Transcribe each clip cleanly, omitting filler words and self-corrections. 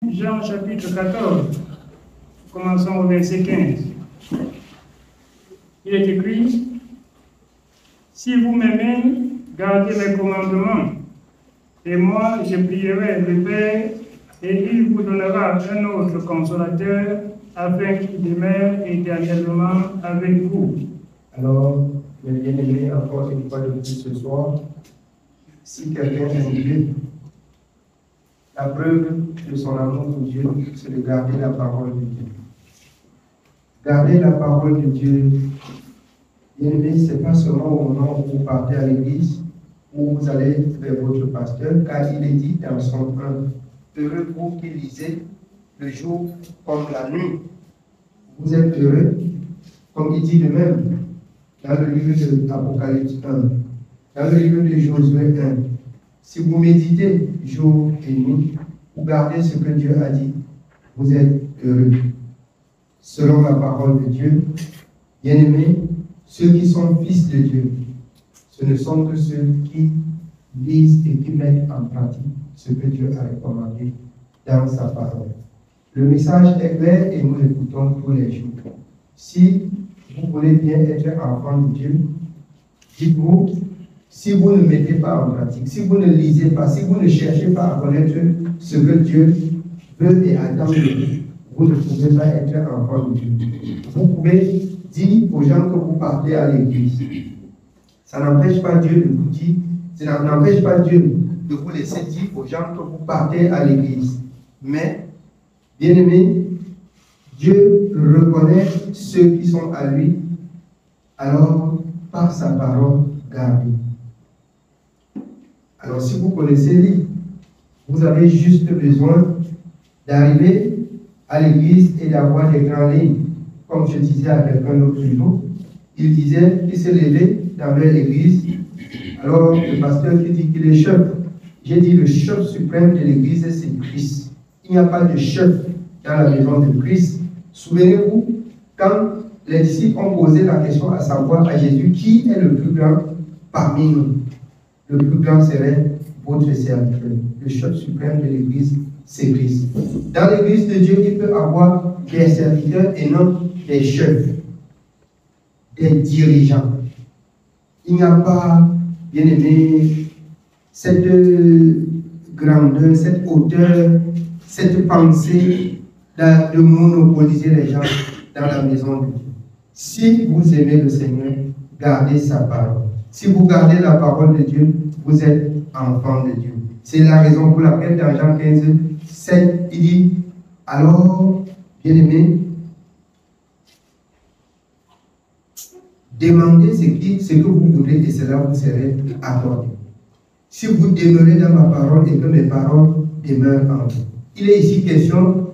Jean chapitre 14, commençons au verset 15. Il est écrit, « Si vous m'aimez, gardez mes commandements, et moi je prierai le Père, et il vous donnera un autre consolateur, afin qu'il demeure éternellement avec vous. » Alors, mes bien-aimés, encore une fois de plus ce soir, si quelqu'un aime Dieu, la preuve de son amour pour Dieu, c'est de garder la parole de Dieu. Garder la parole de Dieu, bien-aimés, ce n'est pas seulement au moment où vous partez à l'église, où vous allez vers votre pasteur, car il est dit dans son 1, heureux vous qui lisez le jour comme la nuit. Vous êtes heureux, comme il dit de même dans le livre de l'Apocalypse 1, dans le livre de Josué 1. Si vous méditez jour et nuit, vous gardez ce que Dieu a dit, vous êtes heureux. Selon la parole de Dieu, bien-aimés, ceux qui sont fils de Dieu, ce ne sont que ceux qui lisent et qui mettent en pratique ce que Dieu a recommandé dans sa parole. Le message est clair et nous l'écoutons tous les jours. Si vous voulez bien être enfant de Dieu, dites-vous, si vous ne mettez pas en pratique, si vous ne lisez pas, si vous ne cherchez pas à connaître ce que Dieu veut et attend de vous, vous ne pouvez pas être enfant de Dieu. Vous pouvez dire aux gens que vous partez à l'église. Ça n'empêche pas Dieu de vous dire, ça n'empêche pas Dieu de vous laisser dire aux gens que vous partez à l'église. Mais, bien aimé, Dieu reconnaît ceux qui sont à lui, alors par sa parole gardée. Alors si vous connaissez lui, vous avez juste besoin d'arriver à l'église et d'avoir des grandes lignes. Comme je disais à quelqu'un l'autre jour, il disait qu'il s'est levé dans l'église, alors le pasteur qui dit qu'il est chef. J'ai dit le chef suprême de l'église c'est Christ. Il n'y a pas de chef dans la maison de Christ. Souvenez-vous, quand les disciples ont posé la question à savoir à Jésus qui est le plus grand parmi nous, le plus grand serait votre serviteur. Le chef suprême de l'église, c'est Christ. Dans l'église de Dieu, il peut avoir des serviteurs et non des chefs, des dirigeants. Il n'y a pas, bien aimé, cette grandeur, cette hauteur, cette pensée de monopoliser les gens dans la maison de Dieu. Si vous aimez le Seigneur, gardez sa parole. Si vous gardez la parole de Dieu, vous êtes enfant de Dieu. C'est la raison pour laquelle dans Jean 15, 7, il dit, alors, bien-aimés, demandez ce que vous voulez et cela vous serait accordé. Si vous demeurez dans ma parole et que mes paroles demeurent en vous. Il est ici question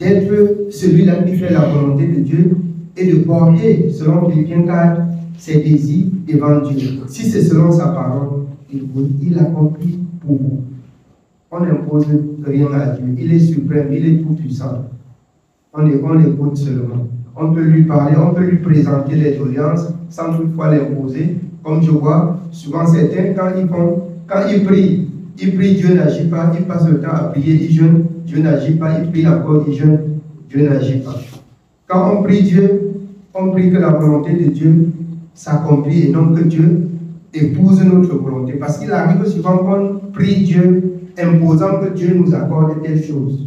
d'être celui-là qui fait la volonté de Dieu et de porter, selon Philippiens 4, ses désirs devant Dieu. Si c'est selon sa parole, il accomplit pour vous. On n'impose rien à Dieu. Il est suprême, il est tout-puissant. On l'écoute seulement. On peut lui parler, on peut lui présenter les doléances sans toutefois l'imposer. Comme je vois, souvent certains, quand ils prient, Dieu n'agit pas, ils passent le temps à prier, ils jeûnent, Dieu n'agit pas, ils prient encore, ils jeûnent, Dieu n'agit pas. Quand on prie Dieu, on prie que la volonté de Dieu s'accomplit et non que Dieu épouse notre volonté. Parce qu'il arrive souvent qu'on prie Dieu imposant que Dieu nous accorde telle chose.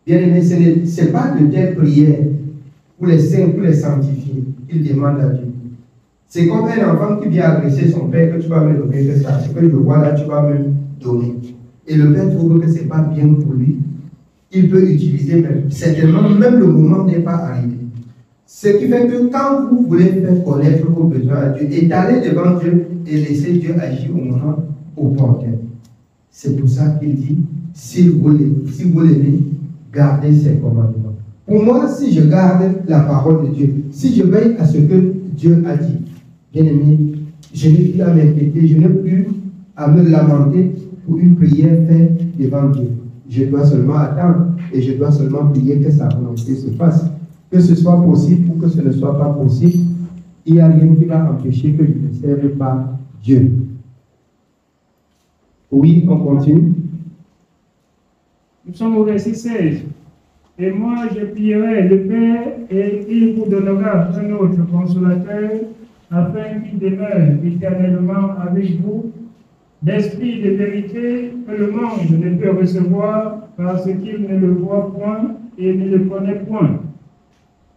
Bien aimé, ce n'est pas de telle prière pour les saints, pour les sanctifiés, qu'il demande à Dieu. C'est comme un enfant qui vient agresser son père que tu vas me donner que ça. Ce que je vois là, tu vas me donner. Et le père trouve que ce n'est pas bien pour lui. Il peut utiliser, mais certainement, même le moment n'est pas arrivé. Ce qui fait que quand vous voulez faire connaître vos besoins à Dieu, étalez devant Dieu et laissez Dieu agir au moment opportun. C'est pour ça qu'il dit, si vous l'aimez, gardez ses commandements. Pour moi, si je garde la parole de Dieu, si je veille à ce que Dieu a dit, bien aimé, je n'ai plus à m'inquiéter, je n'ai plus à me lamenter pour une prière faite devant Dieu. Je dois seulement attendre et je dois seulement prier que sa volonté se fasse. Que ce soit possible ou que ce ne soit pas possible, il n'y a rien qui va empêcher que je ne serve pas Dieu. Oui, on continue. Nous sommes au verset 16. Et moi, je prierai le Père et il vous donnera un autre consolateur afin qu'il demeure éternellement avec vous, l'esprit de vérité que le monde ne peut recevoir parce qu'il ne le voit point et ne le connaît point.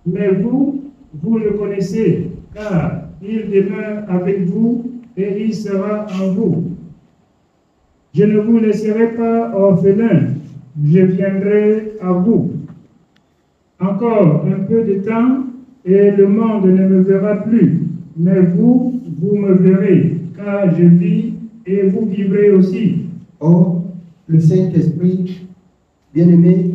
Mais vous, vous le connaissez, car il demeure avec vous et il sera en vous. Je ne vous laisserai pas orphelins, je viendrai à vous. Encore un peu de temps et le monde ne me verra plus, mais vous, vous me verrez, car je vis et vous vivrez aussi. Or, le Saint-Esprit, bien-aimé,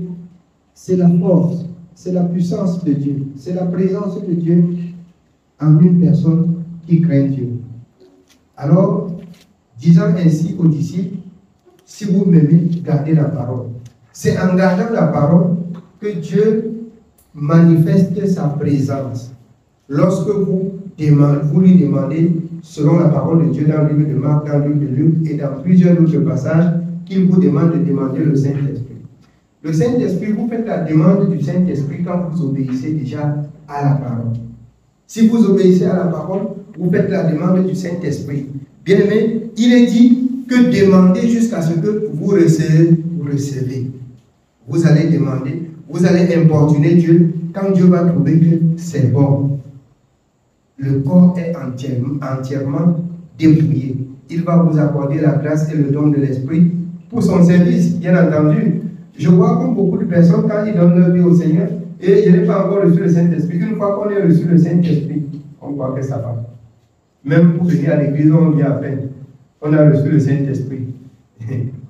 c'est la force, c'est la puissance de Dieu, c'est la présence de Dieu en une personne qui craint Dieu. Alors, disant ainsi aux disciples, si vous m'aimez, gardez la parole. C'est en gardant la parole que Dieu manifeste sa présence. Lorsque vous lui demandez, selon la parole de Dieu dans le livre de Marc, dans le livre de Luc et dans plusieurs autres passages, qu'il vous demande de demander le Saint-Esprit. Le Saint-Esprit, vous faites la demande du Saint-Esprit quand vous obéissez déjà à la parole. Si vous obéissez à la parole, vous faites la demande du Saint-Esprit. Bien aimé, il est dit que demandez jusqu'à ce que vous recevez. Vous allez demander, vous allez importuner Dieu quand Dieu va trouver que c'est bon. Le corps est entièrement dépouillé. Il va vous accorder la grâce et le don de l'Esprit pour son service, bien entendu. Je vois comme beaucoup de personnes, quand ils donnent leur vie au Seigneur, et je n'ai pas encore reçu le Saint-Esprit. Une fois qu'on a reçu le Saint-Esprit, on croit que ça va. Même pour venir à l'église, on vient à peine. On a reçu le Saint-Esprit.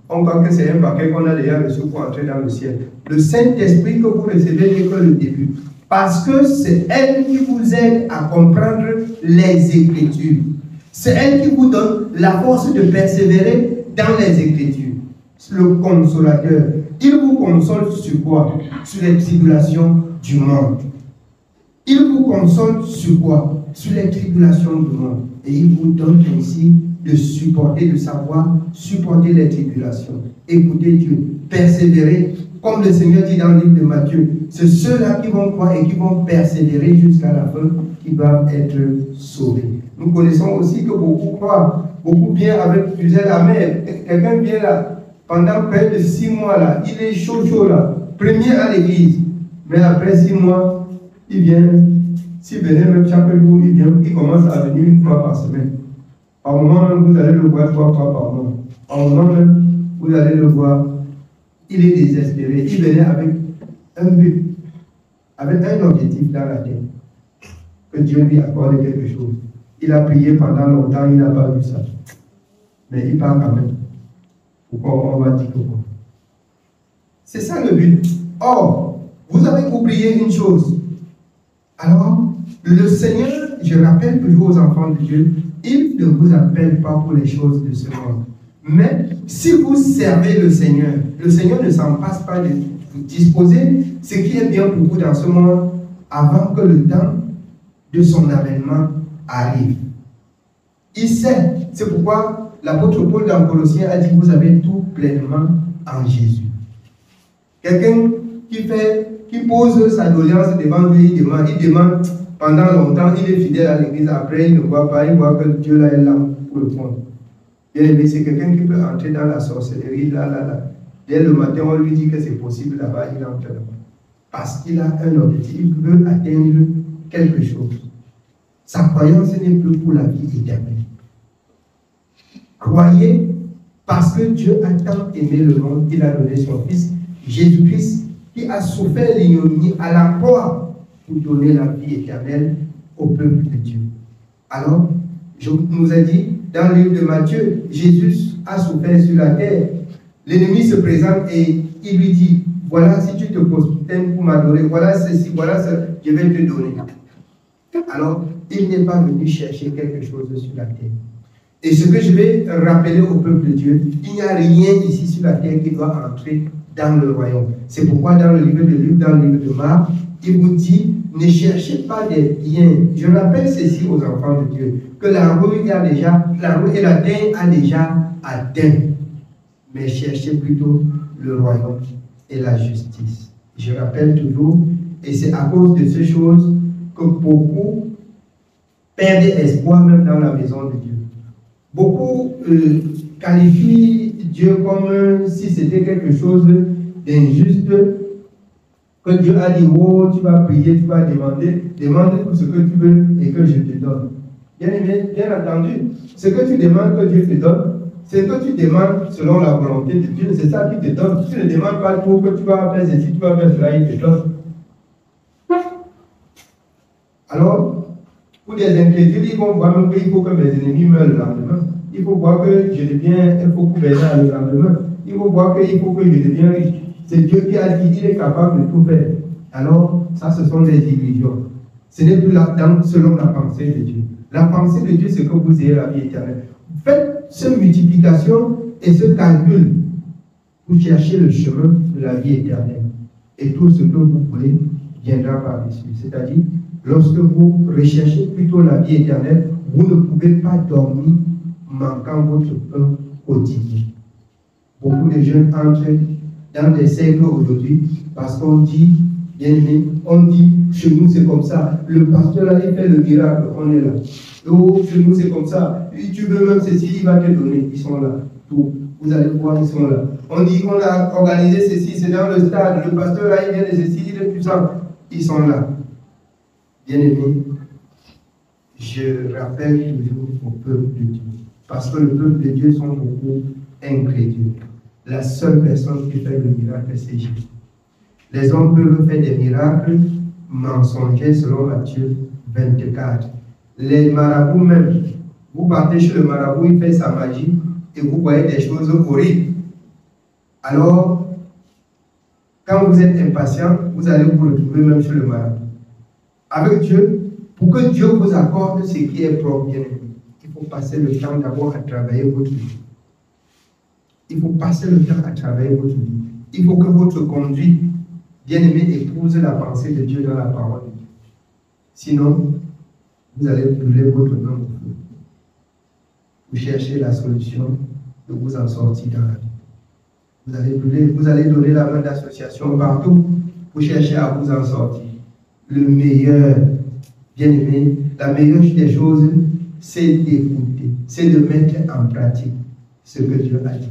On croit que c'est un paquet qu'on a déjà reçu pour entrer dans le ciel. Le Saint-Esprit que vous recevez n'est que le début. Parce que c'est elle qui vous aide à comprendre les Écritures. C'est elle qui vous donne la force de persévérer dans les Écritures. Le consolateur, il vous console sur quoi? Sur les tribulations du monde. Il vous console sur quoi? Sur les tribulations du monde. Et il vous donne ainsi de supporter, de savoir supporter les tribulations. Écoutez Dieu, persévérer, comme le Seigneur dit dans le livre de Matthieu. C'est ceux-là qui vont croire et qui vont persévérer jusqu'à la fin qui doivent être sauvés. Nous connaissons aussi que beaucoup croient, beaucoup viennent avec du zèle amer. Quelqu'un vient là, pendant près de 6 mois là, il est chaud là, premier à l'église. Mais après 6 mois, il vient, s'il venait même chaque jour, il commence à venir 1 fois par semaine. Par moment même, vous allez le voir 3 fois par mois. Par moment même, vous allez le voir, il est désespéré. Il venait avec un but, avec un objectif dans la tête. Que Dieu lui accorde quelque chose. Il a prié pendant longtemps, il n'a pas vu ça. Mais il part quand même. Pourquoi on va dire pourquoi? C'est ça le but. Or, vous avez oublié une chose. Alors, le Seigneur, je rappelle toujours aux enfants de Dieu, il ne vous appelle pas pour les choses de ce monde. Mais si vous servez le Seigneur ne s'en passe pas de vous disposer ce qui est bien pour vous dans ce monde avant que le temps de son avènement arrive. Il sait. C'est pourquoi l'apôtre Paul dans Colossiens a dit vous avez tout pleinement en Jésus. Quelqu'un qui pose sa doléance devant lui, il demande pendant longtemps, il est fidèle à l'église, après il ne voit pas, il voit que Dieu là est là pour le prendre. Bien aimé, c'est quelqu'un qui peut entrer dans la sorcellerie, là. Dès le matin, on lui dit que c'est possible là-bas, il entre là-bas. Parce qu'il a un objectif, il veut atteindre quelque chose. Sa croyance n'est plus pour la vie éternelle. Croyez, parce que Dieu a tant aimé le monde qu'il a donné son Fils, Jésus-Christ, qui a souffert l'ignominie à la croix pour donner la vie éternelle au peuple de Dieu. Alors, je nous ai dit, dans le livre de Matthieu, Jésus a souffert sur la terre. L'ennemi se présente et il lui dit, voilà, si tu te prosternes pour m'adorer, voilà ceci, voilà ça, je vais te donner. Alors, il n'est pas venu chercher quelque chose sur la terre. Et ce que je vais rappeler au peuple de Dieu, il n'y a rien ici sur la terre qui doit entrer dans le royaume. C'est pourquoi dans le livre de Luc, dans le livre de Marc, il vous dit, ne cherchez pas des biens. Je rappelle ceci aux enfants de Dieu, que la roue et la terre a déjà atteint. Mais cherchez plutôt le royaume et la justice. Je rappelle toujours, et c'est à cause de ces choses que beaucoup perdent espoir même dans la maison de Dieu. Beaucoup qualifient Dieu comme si c'était quelque chose d'injuste, que Dieu a dit, oh, tu vas prier, tu vas demander, demande tout ce que tu veux et que je te donne. Bien entendu, ce que tu demandes que Dieu te donne, c'est que tu demandes selon la volonté de Dieu, c'est ça qui te donne. Tu ne demandes pas tout que tu vas faire ceci, tu vas faire cela, il te donne. Alors, pour des incrédules, ils vont voir même qu'il faut que mes ennemis meurent le lendemain. Il faut voir que je deviens un faux gouverneur le lendemain. Il faut voir qu'il faut que je devienne riche. C'est Dieu qui a dit qu'il est capable de tout faire. Alors, ça, ce sont des illusions. Ce n'est plus là-dedans selon la pensée de Dieu. La pensée de Dieu, c'est que vous ayez la vie éternelle. Faites cette multiplication et ce calcul pour chercher le chemin de la vie éternelle. Et tout ce que vous voulez viendra par-dessus. C'est-à-dire, lorsque vous recherchez plutôt la vie éternelle, vous ne pouvez pas dormir manquant votre pain quotidien. Beaucoup de jeunes entrent dans des cercles aujourd'hui parce qu'on dit, bien aimé, on dit, chez nous c'est comme ça, le pasteur là, il fait le miracle, on est là. Oh, chez nous c'est comme ça, si tu veux même ceci, il va te donner, ils sont là. Tout. Vous allez voir, ils sont là. On dit qu'on a organisé ceci, c'est dans le stade, le pasteur là, il vient de ceci, il est puissant, ils sont là. Bien aimé, je rappelle toujours au peuple de Dieu, parce que le peuple de Dieu sont beaucoup incrédules. La seule personne qui fait le miracle, c'est Jésus. Les hommes peuvent faire des miracles mensongers selon Matthieu 24. Les marabouts même, vous partez chez le marabout, il fait sa magie et vous voyez des choses horribles. Alors, quand vous êtes impatient, vous allez vous retrouver même chez le marabout. Avec Dieu, pour que Dieu vous accorde ce qui est propre, bien aimé, il faut passer le temps d'abord à travailler votre vie. Il faut passer le temps à travailler votre vie. Il faut que votre conduite, bien-aimé, épouse la pensée de Dieu dans la parole de Dieu. Sinon, vous allez brûler votre nom au feu. Vous cherchez la solution de vous en sortir dans la vie. Vous allez brûler, vous allez donner la main d'association partout pour chercher à vous en sortir. Le meilleur, bien-aimé, la meilleure des choses, c'est d'écouter, c'est de mettre en pratique ce que Dieu a dit.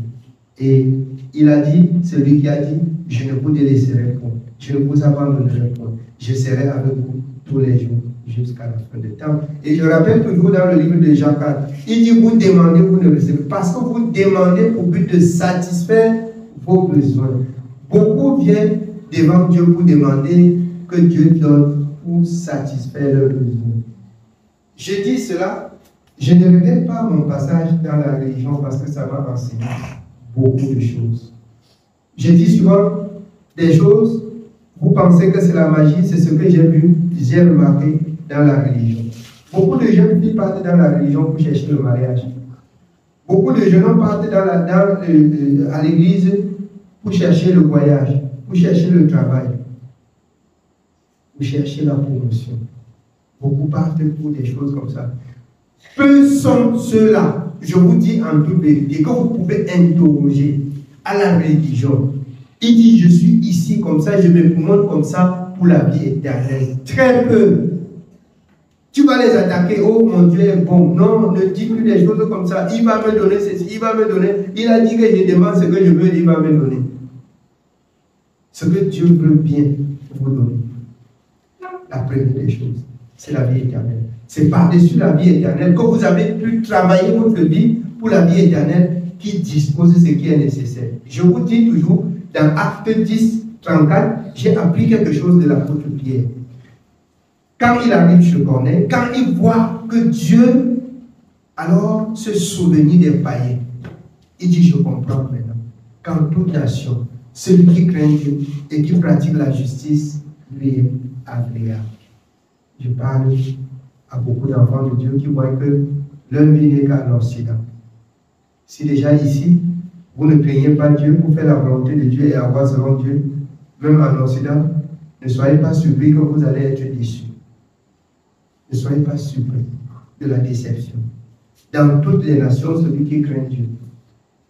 Et il a dit, celui qui a dit, je ne vous délaisserai point, je ne vous abandonnerai point, je serai avec vous tous les jours jusqu'à la fin du temps. Et je rappelle toujours dans le livre de Jean 4, il dit, vous demandez, vous ne recevez pas, parce que vous demandez pour but de satisfaire vos besoins. Beaucoup viennent devant Dieu pour demander que Dieu donne pour satisfaire leurs besoins. Je dis cela, je ne regrette pas mon passage dans la religion parce que ça m'a enseigné beaucoup de choses. Je dis souvent des choses, vous pensez que c'est la magie, c'est ce que j'ai vu, j'ai remarqué dans la religion. Beaucoup de jeunes filles partent dans la religion pour chercher le mariage. Beaucoup de jeunes hommes partent à l'église pour chercher le voyage, pour chercher le travail, pour chercher la promotion. Beaucoup partent pour des choses comme ça. Peu sont ceux-là, je vous dis en toute vérité, que vous pouvez interroger à la religion. Il dit, je suis ici comme ça, je me montre comme ça pour la vie éternelle. Très peu. Tu vas les attaquer, oh mon Dieu est bon. Non, ne dis plus des choses comme ça. Il va me donner ceci, il va me donner. Il a dit que je demande ce que je veux, il va me donner. Ce que Dieu veut bien vous donner. La première des choses, c'est la vie éternelle. C'est par-dessus la vie éternelle que vous avez pu travailler votre vie pour la vie éternelle qui dispose de ce qui est nécessaire. Je vous dis toujours, dans Acte 10, 34, j'ai appris quelque chose de l'apôtre Pierre. Quand il arrive chez Corneille, quand il voit que Dieu, alors, se souvenir des païens, il dit, je comprends maintenant, qu'en toute nation, celui qui craint Dieu et qui pratique la justice, lui est agréable. Je parle à beaucoup d'enfants de Dieu qui voient que leur vie n'est qu'à l'Occident. Si déjà ici, vous ne craignez pas Dieu pour faire la volonté de Dieu et avoir selon Dieu, même en Occident, ne soyez pas surpris que vous allez être déçus. Ne soyez pas surpris de la déception. Dans toutes les nations, celui qui craint Dieu,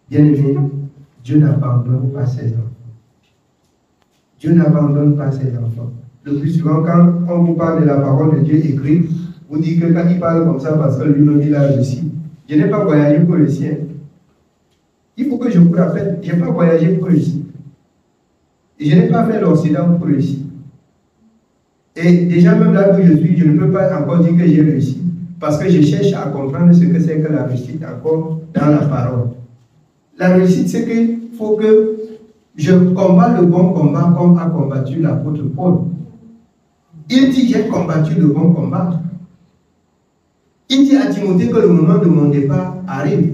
bien aimé, Dieu n'abandonne pas ses enfants. Dieu n'abandonne pas ses enfants. Le plus souvent, quand on vous parle de la parole de Dieu écrite, vous dites que quand il parle comme ça, parce que lui-même il a réussi. Je n'ai pas voyagé pour le sien. Il faut que je vous rappelle, je n'ai pas voyagé pour réussir. Et je n'ai pas fait l'Occident pour réussir. Et déjà, même là où je suis, je ne peux pas encore dire que j'ai réussi. Parce que je cherche à comprendre ce que c'est que la réussite encore dans la parole. La réussite, c'est qu'il faut que je combats le bon combat comme a combattu l'apôtre Paul. Il dit, j'ai combattu le bon combat. Il dit à Timothée que le moment de mon départ arrive.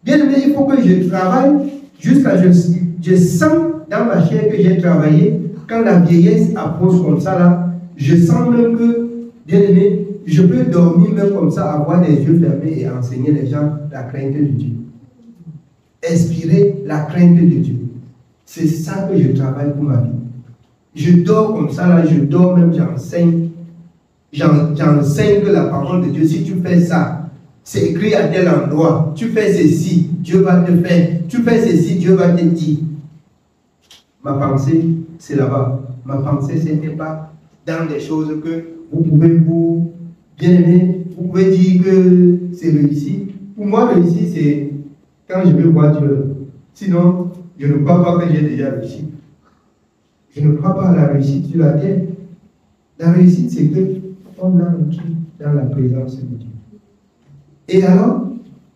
Bien aimé, il faut que je travaille jusqu'à ce que je sens dans ma chair que j'ai travaillé. Quand la vieillesse approche comme ça, là, je sens même que, bien aimé, je peux dormir même comme ça, avoir les yeux fermés et enseigner les gens la crainte de Dieu. Inspirer la crainte de Dieu. C'est ça que je travaille pour ma vie. Je dors comme ça, là, je dors même, j'enseigne. J'enseigne que la parole de Dieu, si tu fais ça, c'est écrit à tel endroit, tu fais ceci, Dieu va te faire. Tu fais ceci, Dieu va te dire. Ma pensée, c'est là-bas. Ma pensée, ce n'est pas dans des choses que vous pouvez vous bien aimer, vous pouvez dire que c'est réussi. Pour moi, réussi, c'est quand je vais voir Dieu. Sinon, je ne crois pas que j'ai déjà réussi. Je ne crois pas à la réussite sur la terre. La réussite, c'est qu'on entre dans la présence de Dieu. Et alors,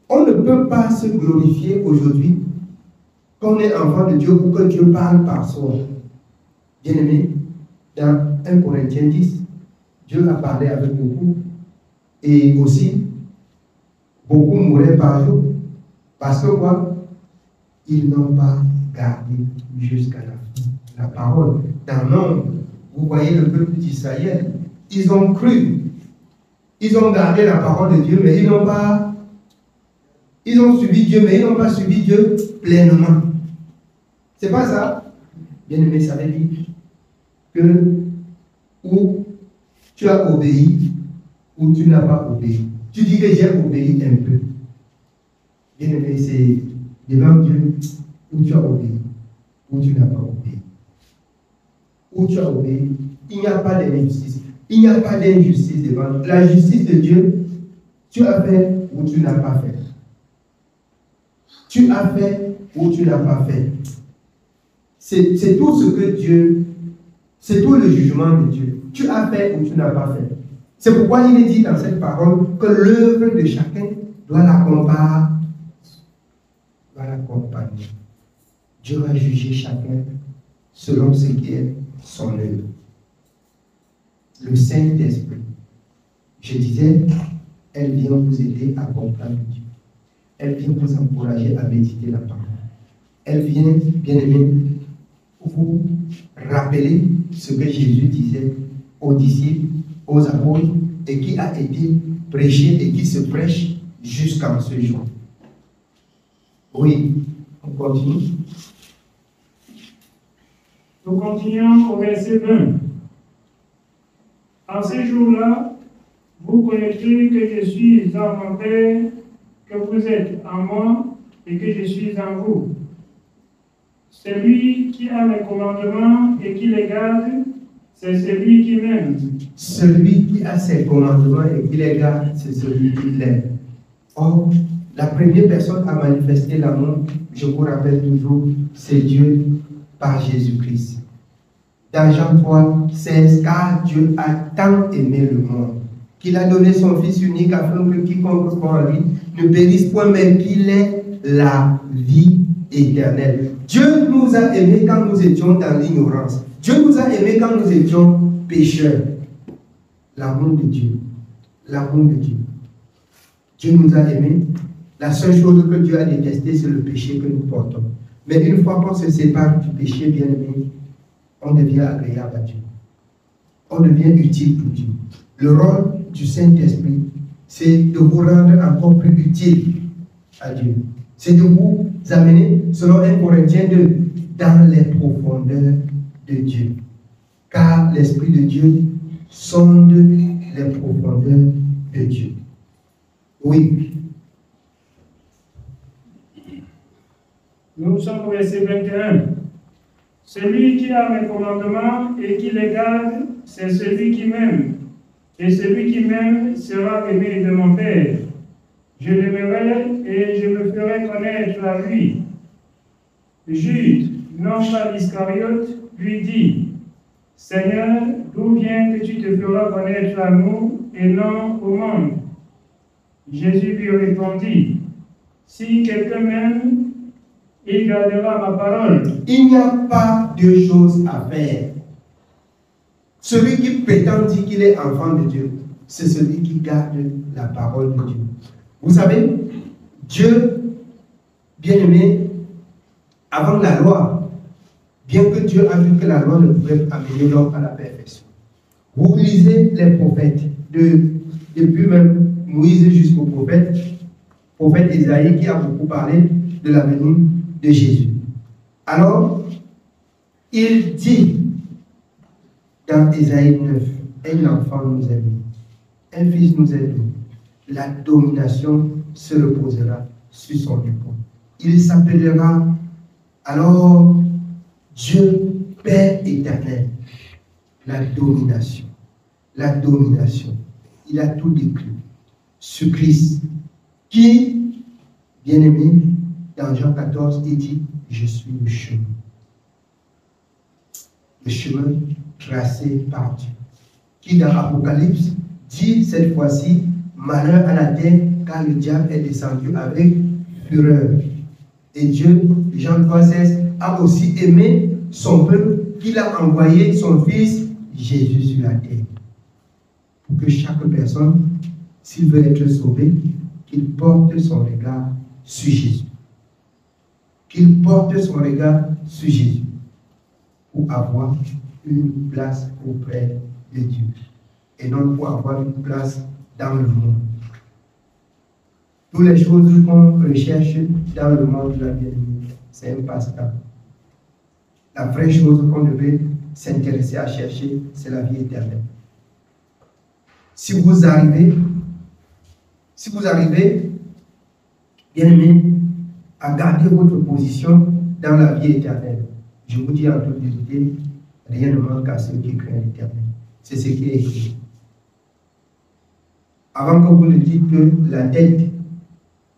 on ne peut pas se glorifier aujourd'hui qu'on est enfant de Dieu ou que Dieu parle par soi. Bien aimé, dans 1 Corinthiens 10, Dieu a parlé avec beaucoup. Et aussi, beaucoup mouraient par jour. Parce que quoi? Ils n'ont pas gardé jusqu'à la fin la parole. Dans l'ombre, vous voyez le peuple d'Israël, ils ont cru. Ils ont gardé la parole de Dieu, mais ils n'ont pas. Ils ont suivi Dieu, mais ils n'ont pas suivi Dieu pleinement. C'est pas ça? Bien aimé, ça veut dire que ou tu as obéi, ou tu n'as pas obéi. Tu dis que j'ai obéi un peu. Bien aimé, c'est devant Dieu où tu as obéi, ou tu n'as pas obéi. Où tu as obéi, il n'y a pas d'injustice. Il n'y a pas d'injustice devant Dieu. La justice de Dieu, tu as fait ou tu n'as pas fait. Tu as fait ou tu n'as pas fait. C'est tout ce que Dieu, c'est tout le jugement de Dieu. Tu as fait ou tu n'as pas fait. C'est pourquoi il est dit dans cette parole que l'œuvre de chacun doit l'accompagner. Dieu va juger chacun selon ce qui est son œuvre. Le Saint-Esprit, je disais, elle vient vous aider à comprendre Dieu. Elle vient vous encourager à méditer la parole. Elle vient, bien aimé, vous rappeler ce que Jésus disait aux disciples, aux apôtres, et qui a été prêché et qui se prêche jusqu'en ce jour. Oui, on continue. Nous continuons au verset 20. En ces jours-là, vous connaîtrez que je suis en mon Père, que vous êtes en moi et que je suis en vous. Celui qui a mes commandements et qui les garde, c'est celui qui m'aime. Celui qui a ses commandements et qui les garde, c'est celui qui l'aime. Or, la première personne à manifester l'amour, je vous rappelle toujours, c'est Dieu par Jésus-Christ. Dans Jean 3, 16, car Dieu a tant aimé le monde, qu'il a donné son Fils unique afin que quiconque croit en lui ne périsse point, mais qu'il ait la vie éternelle. Dieu nous a aimés quand nous étions dans l'ignorance. Dieu nous a aimés quand nous étions pécheurs. L'amour de Dieu. L'amour de Dieu. Dieu nous a aimés. La seule chose que Dieu a détestée, c'est le péché que nous portons. Mais une fois qu'on se sépare du péché, bien aimé, on devient agréable à Dieu. On devient utile pour Dieu. Le rôle du Saint-Esprit, c'est de vous rendre encore plus utile à Dieu. C'est de vous amener, selon 1 Corinthiens 2, dans les profondeurs de Dieu. Car l'Esprit de Dieu sonde les profondeurs de Dieu. Oui. Nous sommes au verset 21. Celui qui a mes commandements et qui les garde, c'est celui qui m'aime. Et celui qui m'aime sera aimé de mon Père. Je l'aimerai et je me ferai connaître à lui. Jude, non pas l'Iscariote, lui dit, Seigneur, d'où vient que tu te feras connaître à nous et non au monde? Jésus lui répondit, si quelqu'un m'aime, il gardera ma parole. Il n'y a pas de choses à faire. Celui qui prétend dire qu'il est enfant de Dieu, c'est celui qui garde la parole de Dieu. Vous savez, Dieu, bien-aimé, avant la loi, bien que Dieu a vu que la loi ne pouvait amener l'homme à la perfection. Vous lisez les prophètes, depuis même Moïse jusqu'au prophète Isaïe qui a beaucoup parlé de la venue de Jésus. Alors, il dit dans Isaïe 9, un enfant nous est né, un fils nous est donné, la domination se reposera sur son épaule. Il s'appellera alors Dieu Père éternel. La domination. La domination. Il a tout décrit sur Christ qui, bien-aimé, dans Jean 14, il dit, je suis le chemin. Le chemin tracé par Dieu. Qui dans Apocalypse dit cette fois-ci, malheur à la terre, car le diable est descendu avec fureur. Et Dieu, Jean 3,16, a aussi aimé son peuple, qu'il a envoyé son Fils Jésus sur la terre. Pour que chaque personne, s'il veut être sauvé, qu'il porte son regard sur Jésus. Qu'il porte son regard sur Jésus pour avoir une place auprès de Dieu et non pour avoir une place dans le monde. Toutes les choses qu'on recherche dans le monde de la vie, c'est un passe-temps. La vraie chose qu'on devait s'intéresser à chercher, c'est la vie éternelle. Si vous arrivez, bien aimé, à garder votre position dans la vie éternelle, je vous dis en toute vérité, rien ne manque à ceux qui craignent l'éternel. C'est ce qui est écrit. Avant que vous ne dites que la tête,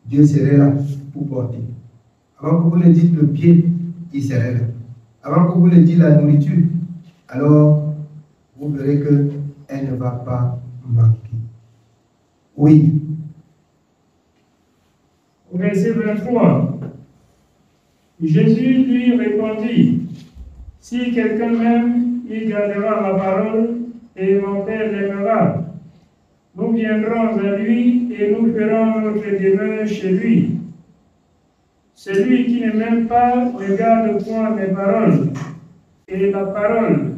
Dieu serait là pour porter. Avant que vous ne dites le pied, il serait là. Avant que vous ne dites la nourriture, alors vous verrez qu'elle ne va pas manquer. Oui. Au verset 23, Jésus lui répondit, si quelqu'un m'aime, il gardera ma parole et mon Père l'aimera. Nous viendrons à lui et nous ferons notre demeure chez lui. Celui qui ne m'aime pas ne garde point mes paroles. Et la parole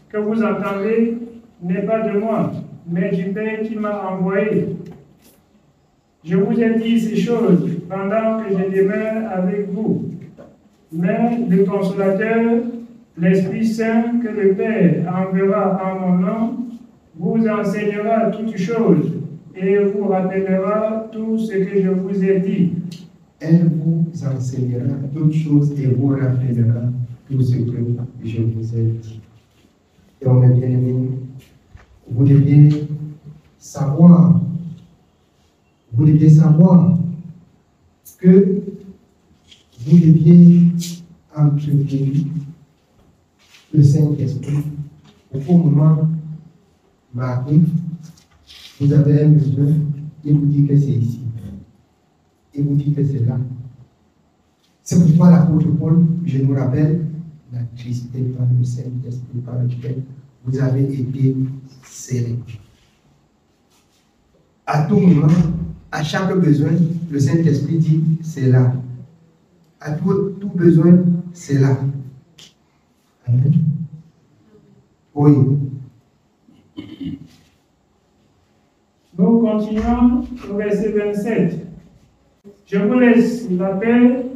que vous entendez n'est pas de moi, mais du Père qui m'a envoyé. Je vous ai dit ces choses pendant que je demeure avec vous. Mais le Consolateur, l'Esprit Saint que le Père enverra en mon nom, vous enseignera toutes choses et vous rappellera tout ce que je vous ai dit. Elle vous enseignera toutes choses et vous rappellera tout ce que je vous ai dit. Et on est bien aimé. Vous deviez savoir que vous deviez entretenir le Saint-Esprit au moment marqué. Vous avez un besoin, il vous dit que c'est ici. Il vous dit que c'est là. C'est pourquoi l'apôtre Paul, je nous rappelle, l'attristé par le Saint-Esprit, par lequel vous avez été scellés. À tout moment, à chaque besoin, le Saint-Esprit dit c'est là. À tout besoin, c'est là. Amen. Oui. Nous continuons au verset 27. Je vous laisse la paix,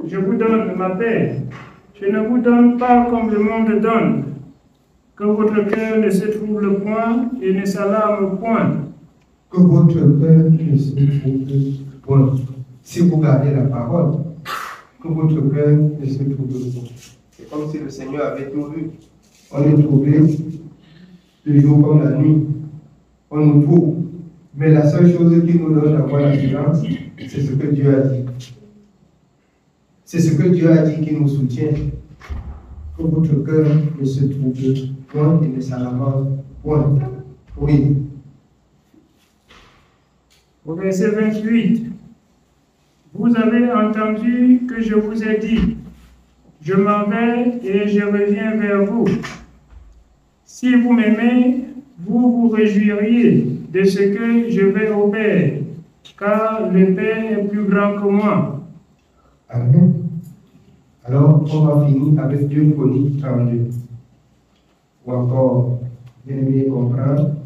je vous donne ma paix. Je ne vous donne pas comme le monde donne. Que votre cœur ne se trouble point et ne s'alarme point. Que votre cœur ne se trouble point. Si vous gardez la parole, que votre cœur ne se trouble point. C'est comme si le Seigneur avait tout vu. On est trouvé le jour comme la nuit. On nous trouve. Mais la seule chose qui nous donne d'avoir l'assurance, c'est ce que Dieu a dit. C'est ce que Dieu a dit qui nous soutient. Que votre cœur ne se trouble point et ne s'alarme point. Oui. Au verset 28, vous avez entendu que je vous ai dit, je m'en vais et je reviens vers vous. Si vous m'aimez, vous vous réjouiriez de ce que je vais au Père, car le Père est plus grand que moi. Amen. Alors, on va finir avec 2 Chroniques 32. Ou encore, bien aimé comprendre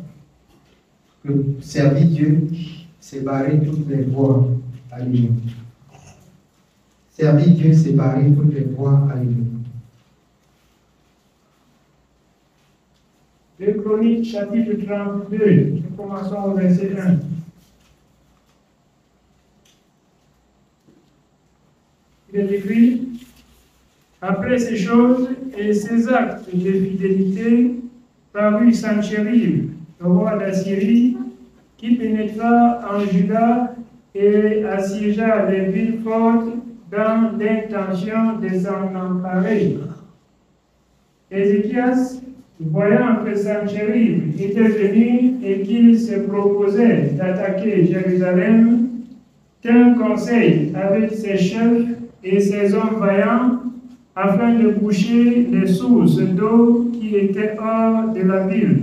que servir Dieu, c'est barrer toutes les voies à lui. Servir Dieu, c'est barrer toutes les voies à lui. 2 Chroniques, chapitre 32, nous commençons au verset 1. Il est écrit, après ces choses et ces actes de fidélité, parut Sanchérib, le roi d'Assyrie, qui pénétra en Juda et assiégea les villes fortes dans l'intention de s'en emparer. Ézéchias, voyant que Sanchérib était venu et qu'il se proposait d'attaquer Jérusalem, tint conseil avec ses chefs et ses hommes vaillants afin de boucher les sources d'eau qui étaient hors de la ville.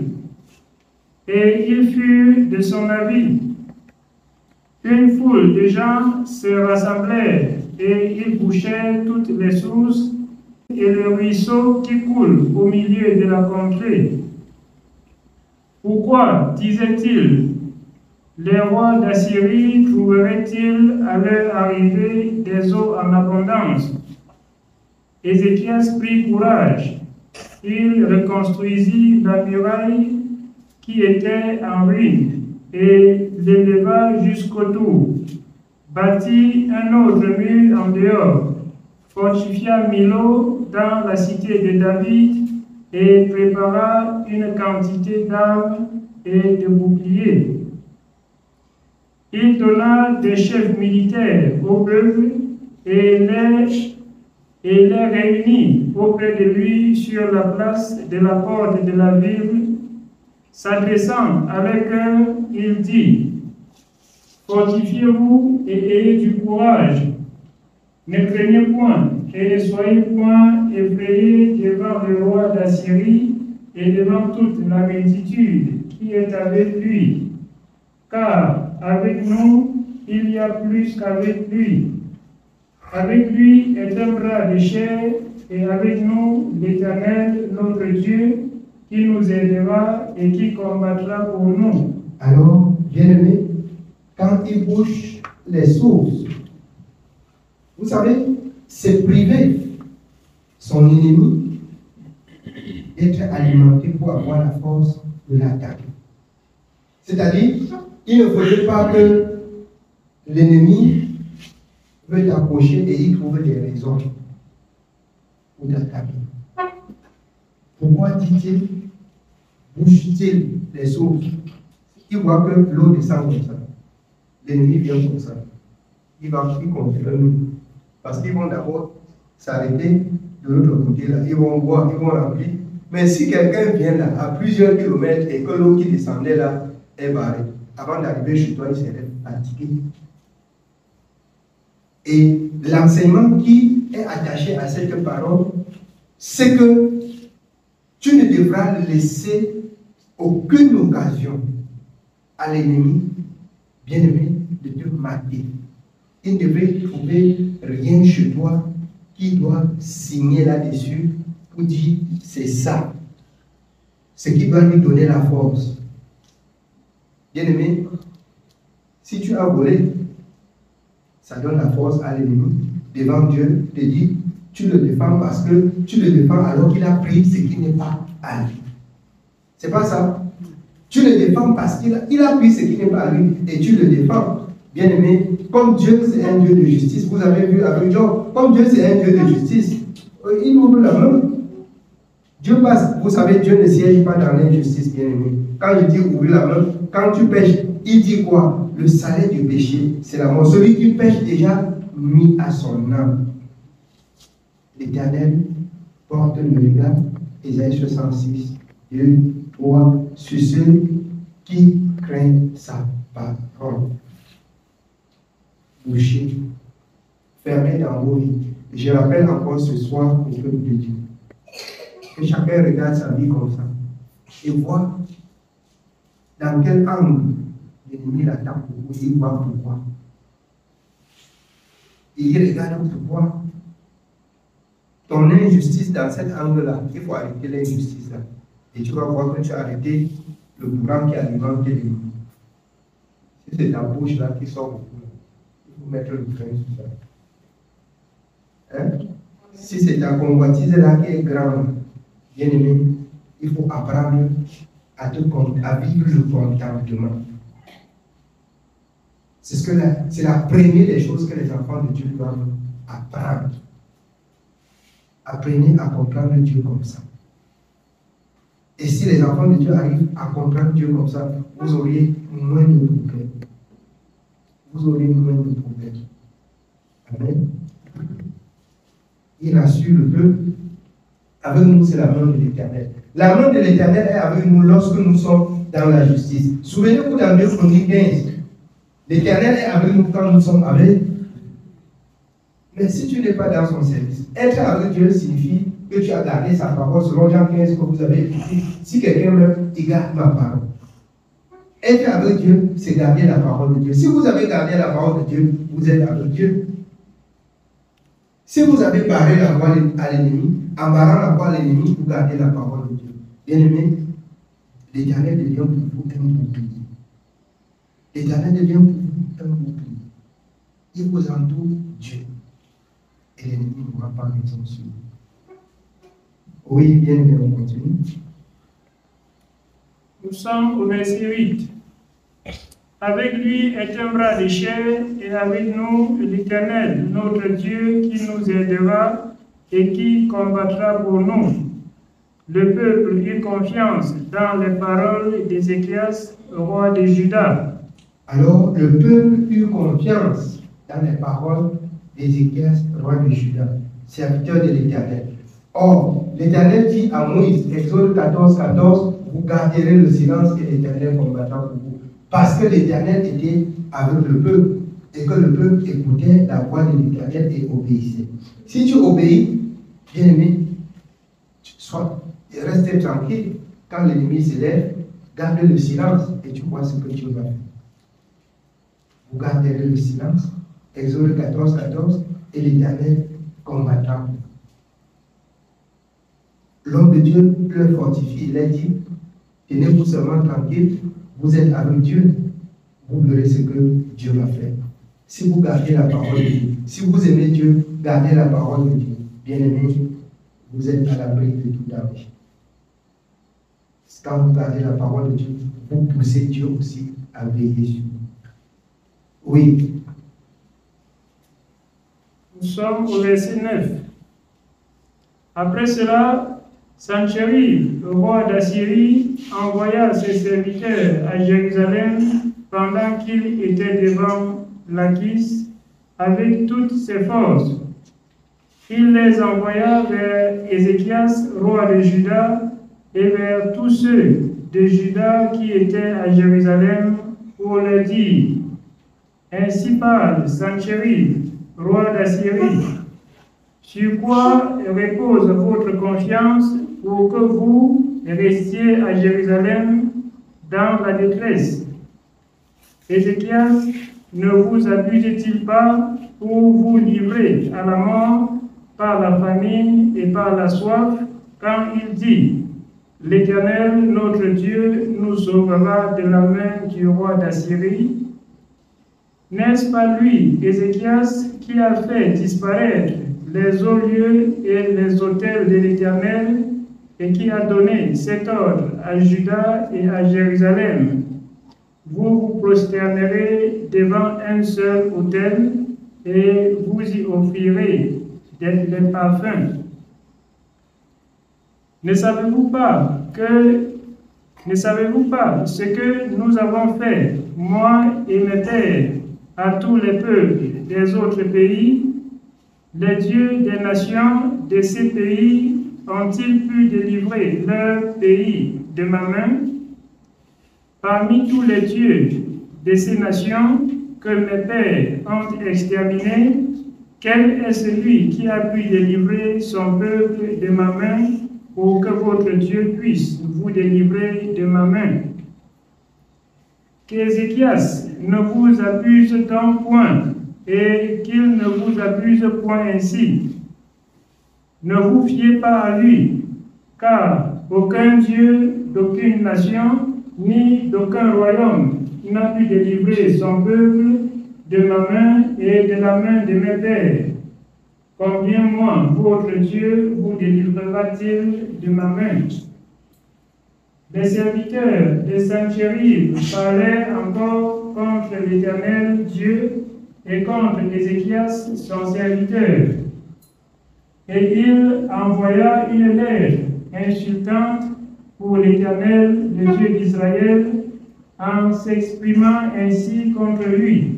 Et il fut de son avis. Une foule de gens se rassemblèrent et ils bouchaient toutes les sources et le ruisseau qui coule au milieu de la contrée. Pourquoi, disait-il, les rois d'Assyrie trouveraient-ils à leur arrivée des eaux en abondance? Ézéchias prit courage. Il reconstruisit la muraille qui était en ruine et l'éleva jusqu'au tour, bâtit un autre mur en dehors, fortifia Milo dans la cité de David et prépara une quantité d'armes et de boucliers. Il donna des chefs militaires au peuple et les réunit auprès de lui sur la place de la porte de la ville. S'adressant avec eux, il dit, « Fortifiez-vous et ayez du courage. Ne craignez point et ne soyez point effrayés devant le roi d'Assyrie et devant toute la multitude qui est avec lui. Car avec nous, il y a plus qu'avec lui. Avec lui est un bras de chair et avec nous l'Éternel, notre Dieu, qui nous aidera et qui combattra pour nous. » Alors, bien-aimé, quand il bouche les sources, vous savez, c'est priver son ennemi d'être alimenté pour avoir la force de l'attaque. C'est-à-dire, il ne faudrait pas que l'ennemi veuille approcher et il trouve des raisons pour l'attaquer. Pourquoi dit-il, bouche-t-il les sources? Il voit que l'eau descend comme ça. L'ennemi vient comme ça. Il continue nous. Parce qu'ils vont d'abord s'arrêter de l'autre côté là. Ils vont boire, ils vont remplir. Mais si quelqu'un vient là, à plusieurs kilomètres, et que l'eau qui descendait là est barrée, avant d'arriver chez toi, il serait fatigué. Et l'enseignement qui est attaché à cette parole, c'est que tu ne devras laisser aucune occasion à l'ennemi, bien-aimé, de te mater. Il ne devrait trouver rien chez toi qui doit signer là-dessus pour dire c'est ça. Ce qui doit lui donner la force. Bien-aimé, si tu as volé, ça donne la force à l'ennemi devant Dieu de dire tu le défends parce que tu le défends alors qu'il a pris ce qui n'est pas à lui. C'est pas ça. Tu le défends parce qu'il a pris ce qui n'est pas à lui et tu le défends. Bien-aimé, comme Dieu c'est un Dieu de justice, vous avez vu avec Job, comme Dieu c'est un Dieu de justice, Il ouvre la main. Dieu passe. Vous savez, Dieu ne siège pas dans l'injustice, bien aimé. Quand je dis ouvrir la main, quand tu pêches, il dit quoi? Le salaire du péché, c'est la mort. Celui qui pêche déjà mis à son âme. L'Éternel porte le regard, Ésaïe 66, 2, 3, sur ceux qui craignent sa parole. Bouchez, fermez dans vos vies. Je rappelle encore ce soir au peuple de Dieu. Que chacun regarde sa vie comme ça et voit dans quel angle l'ennemi l'attaque pour vous, il voit pourquoi. Et il regarde pourquoi. Ton injustice dans cet angle-là, il faut arrêter l'injustice là. Et tu vas voir que tu as arrêté le courant qui alimente l'ennemi. Si c'est ta bouche là qui sort beaucoup, il faut mettre le frein sur ça. Hein? Si c'est ta convoitise là qui est grande, bien aimé, il faut apprendre à vivre le contentement. C'est la première des choses que les enfants de Dieu doivent apprendre. Apprenez à comprendre Dieu comme ça. Et si les enfants de Dieu arrivent à comprendre Dieu comme ça, vous auriez moins de problèmes. Vous aurez moins de problèmes. Amen. Il assure le peuple. Avec nous, c'est la main de l'Éternel. La main de l'Éternel est avec nous lorsque nous sommes dans la justice. Souvenez-vous dans 2 Chroniques 15. L'Éternel est avec nous quand nous sommes avec. Mais si tu n'es pas dans son service, être avec Dieu signifie que tu as gardé sa parole selon Jean 15 que vous avez écouté. Si quelqu'un meurt, il garde ma parole. Être avec Dieu, c'est garder la parole de Dieu. Si vous avez gardé la parole de Dieu, vous êtes avec Dieu. Si vous avez barré la voie à l'ennemi, en barrant la voie à l'ennemi, vous gardez la parole de Dieu. Bien aimé, l'Éternel devient pour vous un bouclier. L'Éternel devient pour vous un bouclier. Il vous entoure Dieu. Et l'ennemi n'aura pas raison sur vous. Oui, bien aimé, on continue. Nous sommes au verset 8. Avec lui est un bras de chair, et avec nous l'Éternel, notre Dieu, qui nous aidera et qui combattra pour nous. Le peuple eut confiance dans les paroles d'Ézéchias, roi de Juda. Alors, le peuple eut confiance dans les paroles d'Ézéchias, roi de Juda, serviteur de l'Éternel. Or, l'Éternel dit à Moïse, Exode 14, 14, vous garderez le silence et l'Éternel combattra pour vous. Parce que l'Éternel était avec le peuple et que le peuple écoutait la voix de l'Éternel et obéissait. Si tu obéis, bien aimé, reste tranquille. Quand l'ennemi se lève, garde le silence et tu vois ce que tu vas faire. Vous garderez le silence. Exode 14, 14, et l'Éternel combattra. L'homme de Dieu le fortifie. Il a dit, tenez-vous seulement tranquille. Vous êtes avec Dieu, vous verrez ce que Dieu va faire. Si vous gardez la parole de Dieu, si vous aimez Dieu, gardez la parole de Dieu. Bien aimé, vous êtes à l'abri de tout danger. Quand vous gardez la parole de Dieu, vous poussez Dieu aussi à veiller sur vous. Oui. Nous sommes au verset 9. Après cela, Sanchérib, le roi d'Assyrie, envoya ses serviteurs à Jérusalem pendant qu'il était devant Lachish avec toutes ses forces. Il les envoya vers Ézéchias, roi de Juda, et vers tous ceux de Juda qui étaient à Jérusalem pour leur dire: Ainsi parle Sanchérib, roi d'Assyrie, sur quoi repose votre confiance pour que vous restiez à Jérusalem dans la détresse? Ézéchias ne vous abuse-t-il pas pour vous livrer à la mort par la famine et par la soif, quand il dit: L'Éternel, notre Dieu, nous sauvera de la main du roi d'Assyrie? N'est-ce pas lui, Ézéchias, qui a fait disparaître les hauts lieux et les autels de l'Éternel, et qui a donné cet ordre à Juda et à Jérusalem? Vous vous prosternerez devant un seul autel, et vous y offrirez des parfums, Ne savez-vous pas ce que nous avons fait, moi et mes pères, à tous les peuples des autres pays? Les dieux des nations de ces pays ont-ils pu délivrer leur pays de ma main? Parmi tous les dieux de ces nations que mes pères ont exterminés, quel est celui qui a pu délivrer son peuple de ma main, pour que votre Dieu puisse vous délivrer de ma main? Qu'Ézéchias ne vous abuse donc point, et qu'il ne vous abuse point ainsi. Ne vous fiez pas à lui, car aucun Dieu d'aucune nation, ni d'aucun royaume n'a pu délivrer son peuple de ma main et de la main de mes pères. Combien moins votre Dieu vous délivrera-t-il de ma main? Les serviteurs de Sanchérib parlaient encore contre l'Éternel Dieu et contre Ézéchias, son serviteur. Et il envoya une lettre insultante pour l'Éternel, le Dieu d'Israël, en s'exprimant ainsi contre lui.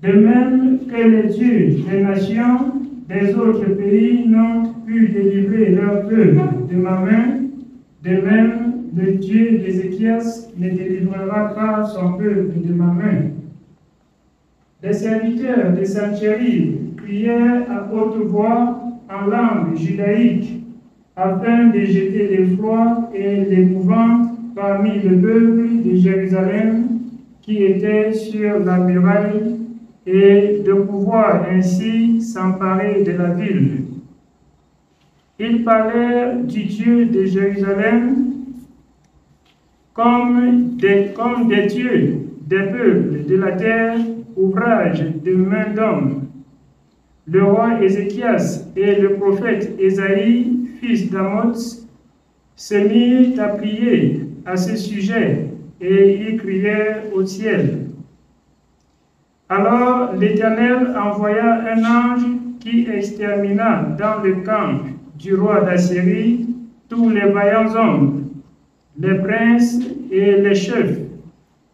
De même que les dieux des nations des autres pays n'ont pu délivrer leur peuple de ma main, de même le Dieu d'Ézéchias ne délivrera pas son peuple de ma main. Les serviteurs de Sanchérib crièrent à haute voix en langue judaïque, afin de jeter l'effroi et l'épouvante parmi le peuple de Jérusalem qui était sur la muraille, et de pouvoir ainsi s'emparer de la ville. Ils parlèrent du Dieu de Jérusalem comme des dieux des peuples de la terre, ouvrage de main d'homme. Le roi Ézéchias et le prophète Ésaïe, fils d'Amoz, se mirent à prier à ce sujet, et ils crièrent au ciel. Alors l'Éternel envoya un ange qui extermina dans le camp du roi d'Assyrie tous les vaillants hommes, les princes et les chefs.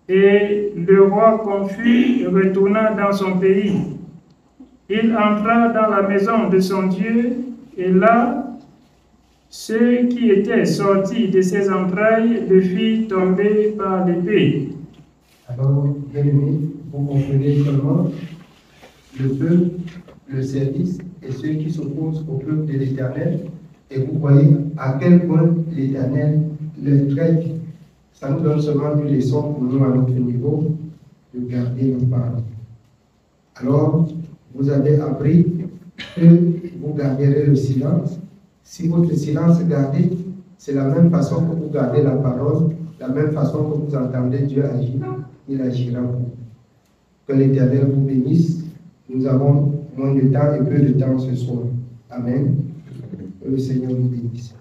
Et le roi confus retourna dans son pays. Il entra dans la maison de son Dieu, et là, ceux qui étaient sortis de ses entrailles le firent tomber par l'épée. Alors, bien-aimés, vous comprenez comment le peuple, le service et ceux qui s'opposent au peuple de l'Éternel, et vous voyez à quel point l'Éternel le traite. Ça nous donne seulement une leçon pour nous à notre niveau de garder nos paroles. Alors, vous avez appris que vous garderez le silence. Si votre silence est gardé, c'est la même façon que vous gardez la parole, la même façon que vous entendez Dieu agir, il agira pour vous. Que l'Éternel vous bénisse. Nous avons moins de temps et peu de temps ce soir. Amen. Que le Seigneur vous bénisse.